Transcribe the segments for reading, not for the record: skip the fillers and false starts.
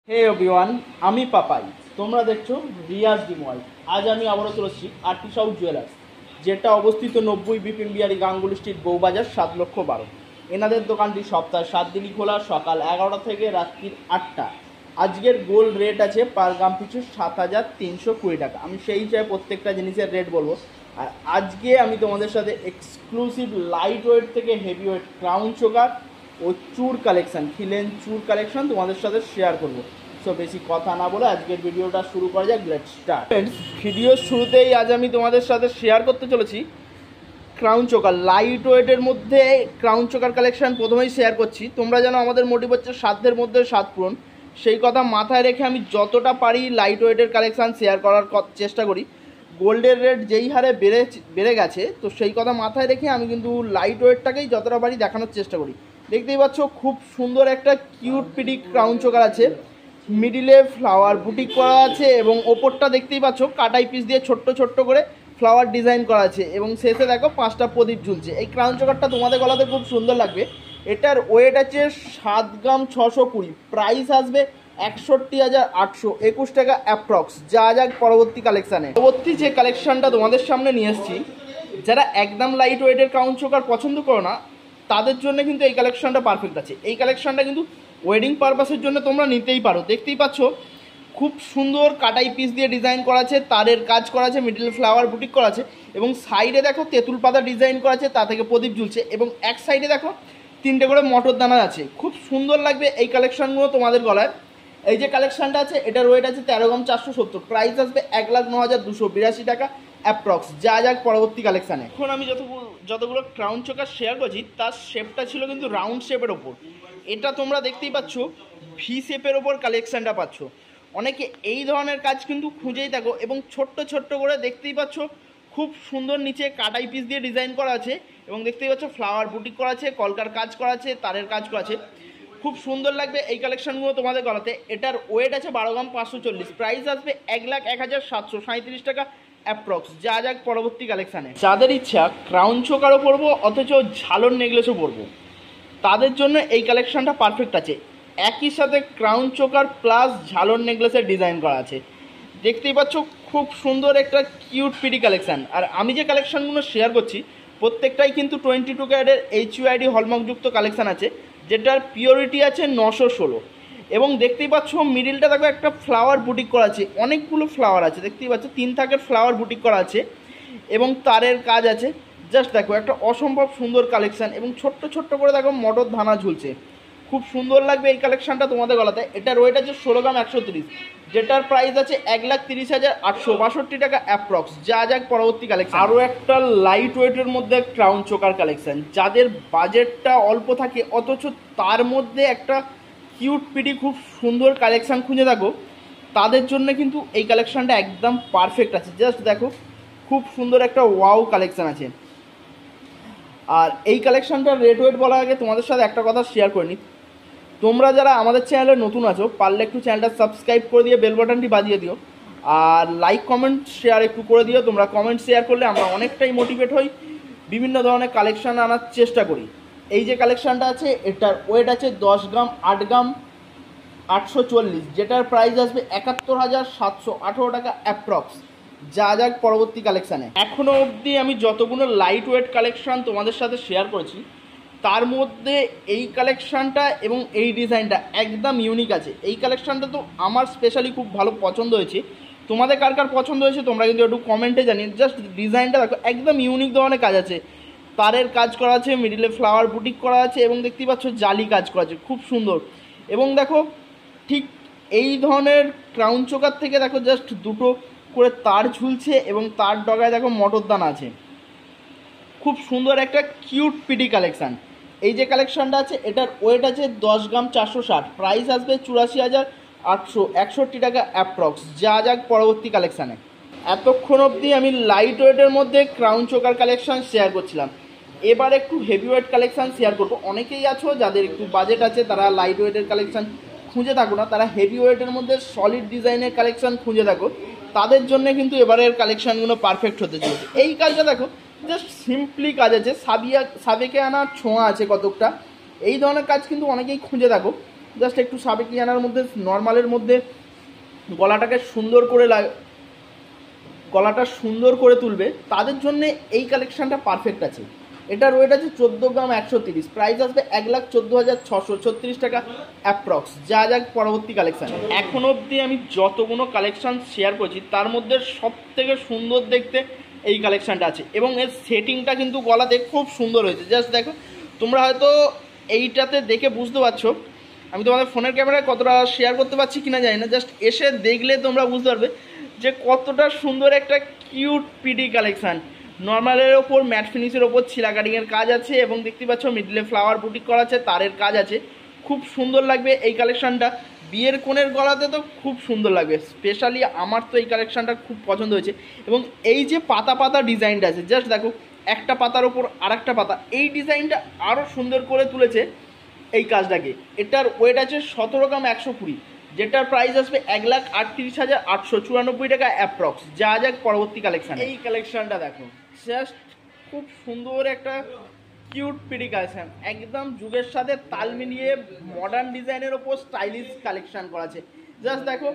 হে everyone, আমি পাপাই। তোমরা দেখছো রিয়াজ ডিমোয়াল। আজ আমি আবারও চলেছি আর্টিসাউ জুয়েলার্স, যেটা অবস্থিত 90 বিপিন বিহারি গাঙ্গুলি স্ট্রিট, বউবাজার, 7,12,000। এনাদের দোকানটি সপ্তাহে 7 দিনই খোলা, সকাল 11টা থেকে রাত্রির 8টা। আজকের গোল্ড রেট আছে পার গ্রাম পিছু 7,320 টাকা। আমি সেই হিসাবে প্রত্যেকটা জিনিসের রেট বলবো। আর আজকে আমি তোমাদের সাথে এক্সক্লুসিভ লাইট ওয়েট থেকে হেভি ওয়েট ক্রাউন চোকার ও চুর কালেকশন, খিলেন চুর কালেকশন তোমাদের সাথে শেয়ার করবো। সো বেশি কথা না বলে আজকের ভিডিওটা শুরু করা যাক। Let's start. ফ্রেন্ডস, ভিডিওর শুরুতেই আজ আমি তোমাদের সাথে শেয়ার করতে চলেছি ক্রাউন চোকার। লাইট ওয়েটের মধ্যে ক্রাউন চোকার কালেকশন প্রথমেই শেয়ার করছি। তোমরা যেন আমাদের মোটিভ হচ্ছে সাধ্যের মধ্যে সাত পূরণ, সেই কথা মাথায় রেখে আমি যতটা পারি লাইট ওয়েটের কালেকশান শেয়ার করার চেষ্টা করি। গোল্ডের রেট যেই হারে বেড়ে গেছে, তো সেই কথা মাথায় রেখে আমি কিন্তু লাইট ওয়েটটাকেই যতটা পারি দেখানোর চেষ্টা করি। দেখতেই পাচ্ছ খুব সুন্দর একটা কিউট পিডি ক্রাউন চোকার আছে, মিডিলে ফ্লাওয়ার বুটিক করা আছে এবং ওপরটা দেখতেই পাচ্ছ কাটাই পিস দিয়ে ছোট্ট ছোট্ট করে ফ্লাওয়ার ডিজাইন করা আছে এবং শেষে দেখো 5টা প্রদীপ ঝুলছে। এই ক্রাউন চোকারটা তোমাদের গলাতে খুব সুন্দর লাগবে। এটার ওয়েট আছে 7 গ্রাম 620, প্রাইস আসবে 61,800, 21 টাকা অ্যাপ্রক্স। যা যাক পরবর্তী কালেকশানে। পরবর্তী যে কালেকশানটা তোমাদের সামনে নিয়ে এসেছি, যারা একদম লাইট ওয়েটের ক্রাউন চোকার পছন্দ করো না তাদের জন্য কিন্তু এই কালেকশানটা পারফেক্ট আছে। এই কালেকশানটা কিন্তু ওয়েডিং পারপাসের জন্য তোমরা নিতেই পারো। দেখতেই পাচ্ছ খুব সুন্দর কাটাই পিস দিয়ে ডিজাইন করা আছে, তারের কাজ করা আছে, মিডল ফ্লাওয়ার বুটিক করা আছে এবং সাইডে দেখো তেঁতুল পাতা ডিজাইন করা আছে, তা থেকে প্রদীপ ঝুলছে এবং এক সাইডে দেখো 3টে করে মটর দানা আছে। খুব সুন্দর লাগবে এই কালেকশানগুলো তোমাদের গলায়। এই যে কালেকশানটা আছে এটার ওয়েট আছে 13 গ্রাম 470, প্রাইস আসবে 1,09,282 টাকা অ্যাপ্রক্স। যা যাক পরবর্তী কালেকশানে। এখন আমি যতগুলো ক্রাউন চোকার শেয়ার করছি তার শেপটা ছিল কিন্তু রাউন্ড শেপের ওপর। এটা তোমরা দেখতেই পাচ্ছ ভি শেপের ওপর কালেকশানটা পাচ্ছ। অনেকে এই ধরনের কাজ কিন্তু খুঁজেই থাকো এবং ছোট্ট ছোট্ট করে দেখতেই পাচ্ছ খুব সুন্দর নিচে কাটাই পিস দিয়ে ডিজাইন করা আছে এবং দেখতেই পাচ্ছ ফ্লাওয়ার বুটিক করা আছে, কলকার কাজ করা আছে, তারের কাজ করা আছে। খুব সুন্দর লাগবে এই কালেকশানগুলো তোমাদের গলাতে। এটার ওয়েট আছে 12 গ্রাম 540, প্রাইস আসবে 1,01,737 টাকা অ্যাপ্রক্স। যা যাক পরবর্তী কালেকশানে। যাদের ইচ্ছা ক্রাউন চোকারও পরবো অথচ ঝালর নেকলেসও পরবো, তাদের জন্য এই কালেকশানটা পারফেক্ট আছে। একই সাথে ক্রাউন চোকার প্লাস ঝালর নেকলেসের ডিজাইন করা আছে। দেখতেই পাচ্ছ খুব সুন্দর একটা কিউট পিডি কালেকশান। আর আমি যে কালেকশানগুলো শেয়ার করছি প্রত্যেকটাই কিন্তু 22 ক্যারেটের HUID হলমার্কযুক্ত কালেকশান আছে, যেটার পিওরিটি আছে 916। এবং দেখতেই পাচ্ছ মিডিলটা দেখো একটা ফ্লাওয়ার বুটিক করা আছে, অনেকগুলো ফ্লাওয়ার আছে। দেখতেই পাচ্ছ 3 থাকের ফ্লাওয়ার বুটিক করা আছে এবং তারের কাজ আছে। জাস্ট দেখো একটা অসম্ভব সুন্দর কালেকশান এবং ছোট্ট ছোট্ট করে দেখো মটর ধানা ঝুলছে। খুব সুন্দর লাগবে এই কালেকশানটা তোমাদের গলাতে। এটার ওয়েট আছে 16 গ্রাম 130, যেটার প্রাইস আছে 1,30,862 টাকা অ্যাপ্রক্স। যা যাক পরবর্তী কালেকশন। আরও একটা লাইট ওয়েটের মধ্যে ক্রাউন চোকার কালেকশান। যাদের বাজেটটা অল্প থাকে অথচ তার মধ্যে একটা কিউট পিডি খুব সুন্দর কালেকশান খুঁজে থাকো, তাদের জন্য কিন্তু এই কালেকশানটা একদম পারফেক্ট আছে। জাস্ট দেখো খুব সুন্দর একটা ওয়াও কালেকশান আছে। আর এই কালেকশানটার রেট ওয়েট বলার আগে তোমাদের সাথে একটা কথা শেয়ার করে নিই। তোমরা যারা আমাদের চ্যানেলে নতুন আছো পারলে একটু চ্যানেলটা সাবস্ক্রাইব করে দিয়ে বেল বাটনটি বাজিয়ে দিও আর লাইক কমেন্ট শেয়ার একটু করে দিও। তোমরা কমেন্ট শেয়ার করলে আমরা অনেকটাই মোটিভেট হই, বিভিন্ন ধরনের কালেকশান আনার চেষ্টা করি। এই যে কালেকশানটা আছে এটার ওয়েট আছে 10 গ্রাম 8 গ্রাম 840, যেটার প্রাইস আসবে 71,718 টাকা অ্যাপ্রক্স। যা যাক পরবর্তী কালেকশানে। এখনও অবধি আমি যতগুলো লাইট ওয়েট কালেকশান তোমাদের সাথে শেয়ার করেছি তার মধ্যে এই কালেকশানটা এবং এই ডিজাইনটা একদম ইউনিক আছে। এই কালেকশানটা তো আমার স্পেশালি খুব ভালো পছন্দ হয়েছে। তোমাদের কার কার পছন্দ হয়েছে তোমরা কিন্তু একটু কমেন্টে জানিয়ে। জাস্ট ডিজাইনটা দেখো একদম ইউনিক ধরনের কাজ আছে, তারের কাজ করা আছে, মিডিলে ফ্লাওয়ার বুটিক করা আছে এবং দেখতেই পাচ্ছ জালি কাজ করা আছে খুব সুন্দর। এবং দেখো ঠিক এই ধরনের ক্রাউন চোকার থেকে দেখো জাস্ট দুটো করে তার ঝুলছে এবং তার ডগায় দেখো মটর দানা আছে। খুব সুন্দর একটা কিউট পিডি কালেকশান। এই যে কালেকশানটা আছে এটার ওয়েট আছে 10 গ্রাম 460, প্রাইস আসবে 84,861 টাকা অ্যাপ্রক্স। যা যাক পরবর্তী কালেকশানে। এতক্ষণ অবধি আমি লাইট ওয়েটের মধ্যে ক্রাউন চোকার কালেকশান শেয়ার করছিলাম, এবার একটু হেভি ওয়েট কালেকশান শেয়ার করবো। অনেকেই আছো যাদের একটু বাজেট আছে, তারা লাইট ওয়েটের কালেকশান খুঁজে থাকো না, তারা হেভি ওয়েটের মধ্যে সলিড ডিজাইনের কালেকশান খুঁজে থাকো, তাদের জন্য কিন্তু এবারের কালেকশানগুলো পারফেক্ট হতে চলেছে। এই কাজটা দেখো জাস্ট সিম্পলি কাজ আছে, সাবেকে আনা ছোঁয়া আছে কতকটা। এই ধরনের কাজ কিন্তু অনেকেই খুঁজে থাকো, জাস্ট একটু সাবেকিয়ানার মধ্যে নর্মালের মধ্যে গলাটা সুন্দর করে তুলবে, তাদের জন্য এই কালেকশানটা পারফেক্ট আছে। এটার ওয়েট আছে 14 গ্রাম 130, প্রাইস আসবে 1,14,636 টাকা অ্যাপ্রক্স। যা যাক পরবর্তী কালেকশান। এখন অবধি আমি যতগুলো কালেকশান শেয়ার করছি তার মধ্যে সব থেকে সুন্দর দেখতে এই কালেকশানটা আছে, এবং এর সেটিংটা কিন্তু গলাতে খুব সুন্দর হয়েছে। জাস্ট দেখো, তোমরা হয়তো এইটাতে দেখে বুঝতে পারছো, আমি তোমাদের ফোনের ক্যামেরায় কতটা শেয়ার করতে পারছি কিনা জানি না, জাস্ট এসে দেখলে তোমরা বুঝতে পারবে যে কতটা সুন্দর একটা কিউট পিডি কালেকশান। নর্মালের ওপর ম্যাট ফিনিশের ওপর ছিলা কাটিংয়ের কাজ আছে, এবং দেখতে পাচ্ছ মিডলে ফ্লাওয়ার বুটিক করা আছে, তারের কাজ আছে। খুব সুন্দর লাগবে এই কালেকশানটা। বিয়ের কোণের গলাতে তো খুব সুন্দর লাগবে, স্পেশালি আমার তো এই কালেকশানটা খুব পছন্দ হয়েছে। এবং এই যে পাতা পাতা ডিজাইনটা আছে, জাস্ট দেখো, একটা পাতার ওপর আর একটা পাতা, এই ডিজাইনটা আরও সুন্দর করে তুলেছে এই কাজটাকে। এটার ওয়েট আছে 17 গ্রাম 120, যেটার প্রাইস আসবে 1,38,894 টাকা অ্যাপ্রক্স। যা যাক পরবর্তী কালেকশান। এই কালেকশানটা দেখো, জাস্ট খুব সুন্দর একটা কিউট পিডি কালেকশান, একদম যুগের সাথে তাল মিলিয়ে মডার্ন ডিজাইনের ওপর স্টাইলিশ কালেকশান করা আছে। জাস্ট দেখো,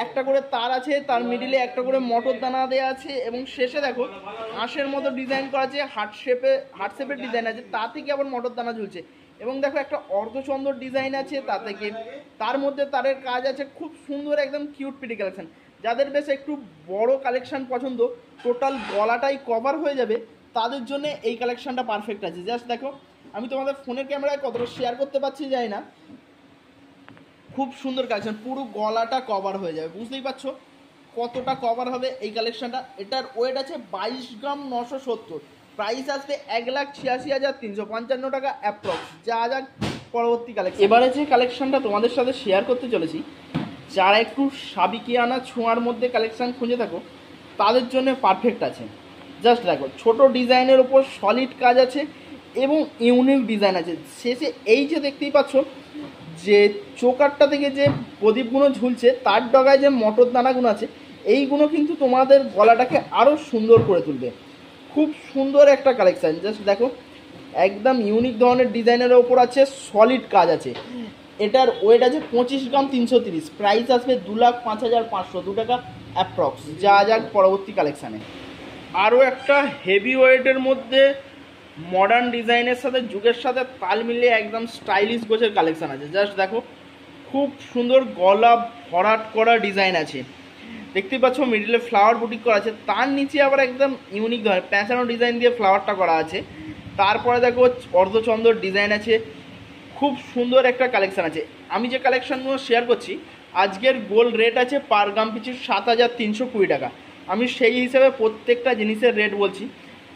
একটা করে তার আছে, তার মিডিলে একটা করে মটর দানা দেওয়া আছে, এবং শেষে দেখো হাঁসের মতো ডিজাইন করা আছে, হার্ট শেপের ডিজাইন আছে, তা থেকে আবার মটর দানা ঝুলছে। এবং দেখো একটা অর্ধচন্দ্র ডিজাইন আছে, তা থেকে তার মধ্যে তারের কাজ আছে। খুব সুন্দর একদম কিউট পিডি কালেকশান। যাদের বেশ একটু বড় কালেকশান পছন্দ, টোটাল গলাটাই কভার হয়ে যাবে, তাদের জন্য এই কালেকশানটা পারফেক্ট আছে। জাস্ট দেখো, আমি তোমাদের ফোনের ক্যামেরায় কতটা শেয়ার করতে পারছি জানি না, খুব সুন্দর কালেকশান, পুরো গলাটা কভার হয়ে যাবে। বুঝতেই পারছো কতটা কভার হবে এই কালেকশানটা। এটার ওয়েট আছে 22 গ্রাম 970, প্রাইস আসবে 1,86,355 টাকা অ্যাপ্রক্স। যা যাক পরবর্তী কালেকশন। এবারে যে কালেকশানটা তোমাদের সাথে শেয়ার করতে চলেছি, যারা একটু সাবিকিয়ানা ছোঁয়ার মধ্যে কালেকশান খুঁজে থাকো, তাদের জন্য পারফেক্ট আছে। জাস্ট দেখো, ছোট ডিজাইনের ওপর সলিড কাজ আছে এবং ইউনিক ডিজাইন আছে। শেষে এই যে দেখতেই পাচ্ছ, যে চোকারটা থেকে যে প্রদীপগুলো ঝুলছে, তার ডগায় যে মটর দানাগুলো আছে, এইগুলো কিন্তু তোমাদের গলাটাকে আরও সুন্দর করে তুলবে। খুব সুন্দর একটা কালেকশান। জাস্ট দেখো, একদম ইউনিক ধরনের ডিজাইনের ওপর আছে, সলিড কাজ আছে। এটার ওয়েট আছে 25 গ্রাম 330, প্রাইস আসবে 2,05,502 টাকা অ্যাপ্রক্স। যা যাক পরবর্তী কালেকশানে। আরও একটা হেভি ওয়েটের মধ্যে মডার্ন ডিজাইনের সাথে যুগের সাথে তাল মিলিয়ে একদম স্টাইলিশ গোছের কালেকশান আছে। জাস্ট দেখো, খুব সুন্দর গলা ভরাট করা ডিজাইন আছে, দেখতেই পাচ্ছ মিডিলে ফ্লাওয়ার বুটিক করা আছে, তার নিচে আবার একদম ইউনিক ধরনের প্যাঁচানো ডিজাইন দিয়ে ফ্লাওয়ারটা করা আছে। তারপরে দেখো অর্ধচন্দ্র ডিজাইন আছে, খুব সুন্দর একটা কালেকশান আছে। আমি যে কালেকশানগুলো শেয়ার করছি, আজকের গোল্ড রেট আছে পার গ্রাম পিছু 7,320 টাকা। আমি সেই হিসেবে প্রত্যেকটা জিনিসের রেট বলছি।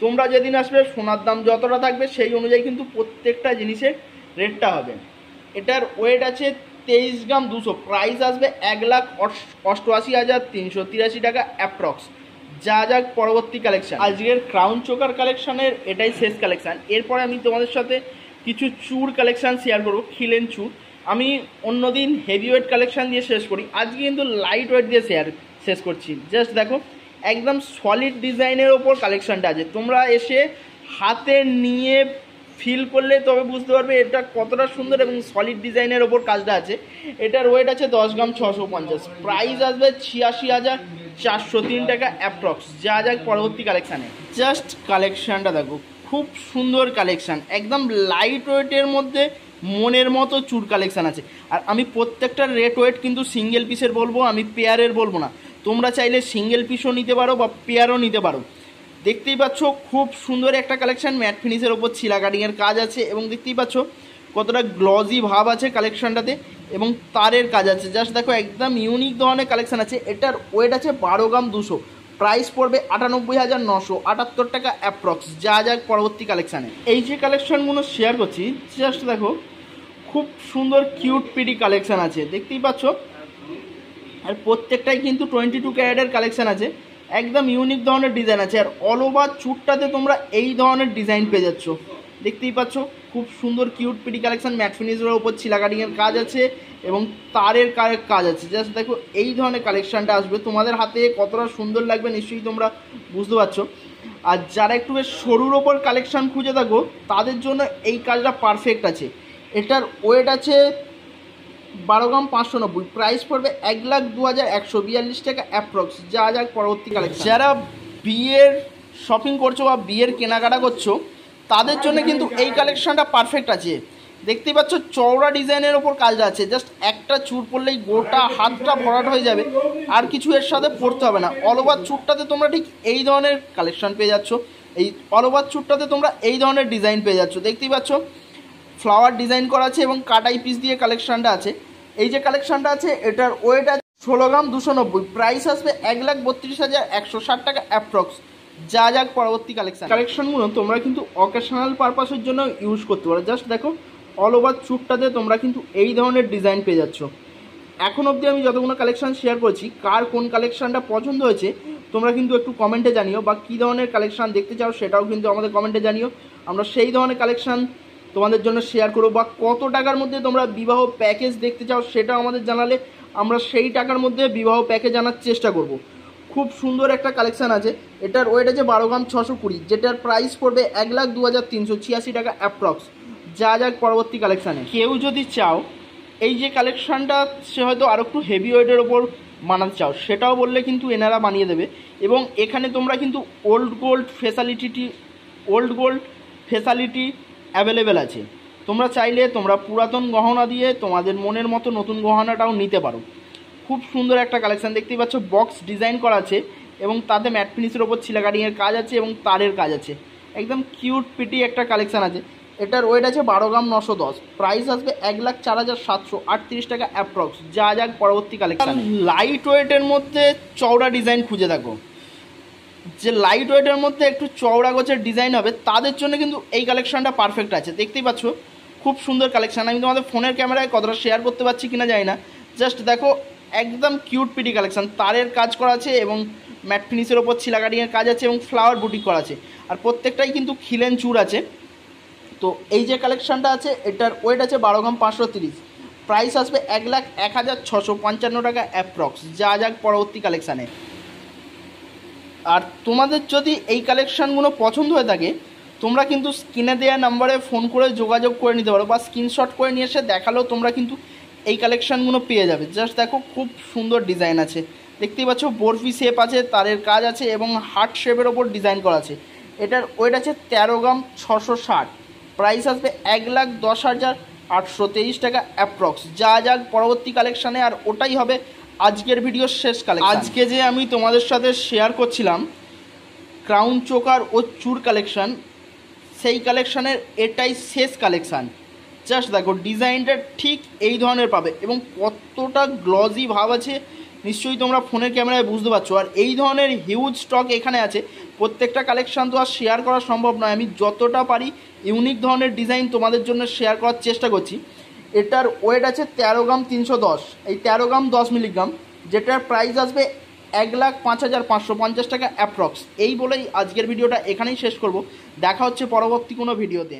তোমরা যেদিন আসবে সোনার দাম যতটা থাকবে সেই অনুযায়ী কিন্তু প্রত্যেকটা জিনিসের রেটটা হবে। এটার ওয়েট আছে 23 গ্রাম 200, প্রাইস আসবে 1,88,383 টাকা অ্যাপ্রক্স। যা যাক পরবর্তী কালেকশান। আজকের ক্রাউন চোকার কালেকশানের এটাই শেষ কালেকশান। এরপরে আমি তোমাদের সাথে কিছু চুর কালেকশান শেয়ার করবো, খিলেন চুর। আমি অন্যদিন হেভি ওয়েট কালেকশান দিয়ে শেষ করি, আজকে কিন্তু লাইট ওয়েট দিয়ে শেষ করছি। জাস্ট দেখো, একদম সলিড ডিজাইনের ওপর কালেকশানটা আছে। তোমরা এসে হাতে নিয়ে ফিল করলে তবে বুঝতে পারবে এটা কতটা সুন্দর এবং সলিড ডিজাইনের ওপর কাজটা আছে। এটার ওয়েট আছে 10 গ্রাম 650, প্রাইস আসবে 86,403 টাকা অ্যাপ্রক্স। যা যাক পরবর্তী কালেকশানে। জাস্ট কালেকশানটা দেখো, খুব সুন্দর কালেকশান, একদম লাইট ওয়েটের মধ্যে মনের মতো চুর কালেকশান আছে। আর আমি প্রত্যেকটা রেট ওয়েট কিন্তু সিঙ্গেল পিসের বলবো, আমি পেয়ারের বলবো না। তোমরা চাইলে সিঙ্গেল পিসও নিতে পারো বা পেয়ারও নিতে পারো। দেখতেই পাচ্ছ খুব সুন্দর একটা কালেকশান, ম্যাট ফিনিশের ওপর ছিলা কাটিংয়ের কাজ আছে, এবং দেখতেই পাচ্ছ কতটা গ্লজি ভাব আছে কালেকশানটাতে, এবং তারের কাজ আছে। জাস্ট দেখো, একদম ইউনিক ধরনের কালেকশান আছে। এটার ওয়েট আছে 12 গ্রাম 200, প্রাইস পড়বে 98,978 টাকা অ্যাপ্রক্স। যা যাক পরবর্তী কালেকশানে। এই যে কালেকশানগুলো শেয়ার করছি, জাস্ট দেখো, খুব সুন্দর কিউট পিডি কালেকশান আছে, দেখতেই পাচ্ছ। আর প্রত্যেকটাই কিন্তু 22 ক্যারেটের কালেকশান আছে, একদম ইউনিক ধরনের ডিজাইন আছে। আর অল ওভার চুটটাতে তোমরা এই ধরনের ডিজাইন পেয়ে যাচ্ছ, দেখতেই পাচ্ছ। খুব সুন্দর কিউট পিডি কালেকশান, ম্যাট ফিনিশের ওপর ছিলা কাটিংয়ের কাজ আছে এবং তারের কাজ আছে। জাস্ট দেখো, এই ধরনের কালেকশানটা আসবে তোমাদের হাতে কতটা সুন্দর লাগবে নিশ্চয়ই তোমরা বুঝতে পারছো। আর যারা একটু বেশ সরুর ওপর কালেকশান খুঁজে থাকো, তাদের জন্য এই কাজটা পারফেক্ট আছে। এটার ওয়েট আছে 12 গ্রাম 590, প্রাইস পড়বে 1,02,142 টাকা অ্যাপ্রক্স। যা যাক পরবর্তী কালেকশন। যারা বিয়ের শপিং করছো বা বিয়ের কেনাকাটা করছো তাদের জন্য কিন্তু এই কালেকশনটা পারফেক্ট আছে। দেখতেই পাচ্ছ চওড়া ডিজাইনের ওপর কাজ আছে, জাস্ট একটা চুর পরলেই গোটা হাতটা ভরাট হয়ে যাবে, আর কিছু এর সাথে পরতে হবে না। অল ওভার চুরটাতে তোমরা ঠিক এই ধরনের কালেকশন পেয়ে যাচ্ছ, এই অল ওভার চুরটাতে তোমরা এই ধরনের ডিজাইন পেয়ে যাচ্ছ। দেখতেই পাচ্ছ ফ্লাওয়ার ডিজাইন করা আছে এবং কাটাই পিস দিয়ে কালেকশনটা আছে। এই যে কালেকশনটা আছে এটার ওয়েট আছে 16 গ্রাম 290, প্রাইস আসবে 1,32,160 টাকা অ্যাপ্রক্স। যা যাক পরবর্তী কালেকশনগুলো তোমরা কিন্তু অকেশনাল পারপাসের জন্য ইউজ করতে পারো। জাস্ট দেখো অল ওভার চুটটাতে তোমরা কিন্তু এই ধরনের ডিজাইন পেয়ে যাচ্ছ। এখন অবধি আমি যতগুলো কালেকশন শেয়ার করেছি, কার কোন কালেকশনটা পছন্দ হয়েছে তোমরা কিন্তু একটু কমেন্টে জানিও, বা কী ধরনের কালেকশন দেখতে চাও সেটাও কিন্তু আমাদের কমেন্টে জানিও। আমরা সেই ধরনের কালেকশন তোমাদের জন্য শেয়ার করবো, বা কত টাকার মধ্যে তোমরা বিবাহ প্যাকেজ দেখতে চাও সেটাও আমাদের জানালে আমরা সেই টাকার মধ্যে বিবাহ প্যাকেজ আনার চেষ্টা করব। খুব সুন্দর একটা কালেকশান আছে, এটার ওয়েট আছে 12 গ্রাম 620, যেটার প্রাইস পড়বে 1,02,386 টাকা অ্যাপ্রক্স। যা যাক পরবর্তী কালেকশানে। কেউ যদি চাও এই যে কালেকশানটা সে হয়তো আরও একটু হেভি ওয়েটের ওপর বানাতে চাও সেটাও বললে কিন্তু এনারা বানিয়ে দেবে। এবং এখানে তোমরা কিন্তু ওল্ড গোল্ড ফেসালিটি অ্যাভেলেবেল আছে। তোমরা চাইলে তোমরা পুরাতন গহনা দিয়ে তোমাদের মনের মতো নতুন গহনাটাও নিতে পারো। খুব সুন্দর একটা কালেকশান দেখতেই পাচ্ছ, বক্স ডিজাইন করা আছে এবং তাতে ম্যাট ফিনিশের ওপর ছিলাকাটিংয়ের কাজ আছে এবং তারের কাজ আছে। একদম কিউট পিটি একটা কালেকশান আছে। এটার ওয়েট আছে 12 গ্রাম 910, প্রাইস আসবে 1,04,738 টাকা অ্যাপ্রক্স। যা যাক পরবর্তী কালেকশান। লাইট ওয়েটের মধ্যে চওড়া ডিজাইন খুঁজে থাকো, যে লাইট ওয়েটের মধ্যে একটু চওড়া গোছের ডিজাইন হবে তাদের জন্য কিন্তু এই কালেকশানটা পারফেক্ট আছে। দেখতেই পাচ্ছ খুব সুন্দর কালেকশান। আমি তোমাদের ফোনের ক্যামেরায় কতটা শেয়ার করতে পারছি কিনা জানি না, জাস্ট দেখো একদম কিউট পিটি কালেকশান। তারের কাজ করা আছে এবং ম্যাট ফিনিশের ওপর ছিলাকাটিংয়ের কাজ আছে এবং ফ্লাওয়ার বুটিক করা আছে, আর প্রত্যেকটাই কিন্তু খিলেন চুর আছে। তো এই যে কালেকশানটা আছে এটার ওয়েট আছে 12 গ্রাম 530, প্রাইস আসবে 1,01,655 টাকা অ্যাপ্রক্স। যা যাক পরবর্তী কালেকশানে। আর তোমাদের যদি এই কালেকশানগুলো পছন্দ হয়ে থাকে তোমরা কিন্তু স্ক্রিনে দেওয়া নাম্বারে ফোন করে যোগাযোগ করে নিতে পারো, বা স্ক্রিনশট করে নিয়ে এসে দেখালেও তোমরা কিন্তু এই কালেকশানগুলো পেয়ে যাবে। জাস্ট দেখো খুব সুন্দর ডিজাইন আছে, দেখতেই পাচ্ছ বরফি শেপ আছে, তারের কাজ আছে এবং হার্ট শেপের ওপর ডিজাইন করা আছে। এটার ওয়েট আছে 13 গ্রাম 660, প্রাইস আসবে 1,10,823 টাকা অ্যাপ্রক্স। যা যাক পরবর্তী কালেকশানে। আর ওটাই হবে আজকের ভিডিওর শেষ কালেকশন। আজকে যে আমি তোমাদের সাথে শেয়ার করছিলাম ক্রাউন চোকার ও চুর কালেকশান, সেই কালেকশানের এটাই শেষ কালেকশান। জাস্ট দেখো ডিজাইনটা ঠিক এই ধরনের পাবে এবং কতটা গ্লজি ভাব আছে নিশ্চয়ই তোমরা ফোনের ক্যামেরায় বুঝতে পারছো। আর এই ধরনের হিউজ স্টক এখানে আছে, প্রত্যেকটা কালেকশান তো আর শেয়ার করা সম্ভব নয়। আমি যতটা পারি ইউনিক ধরনের ডিজাইন তোমাদের জন্য শেয়ার করার চেষ্টা করছি। এটার ওয়েট আছে 13 গ্রাম 310, এই 13 গ্রাম 10 মিলিগ্রাম, যেটার প্রাইস আসবে 1,05,550 টাকা অ্যাপ্রক্স। এই বলেই আজকের ভিডিওটা এখানেই শেষ করব। দেখা হচ্ছে পরবর্তী কোনো ভিডিওতে।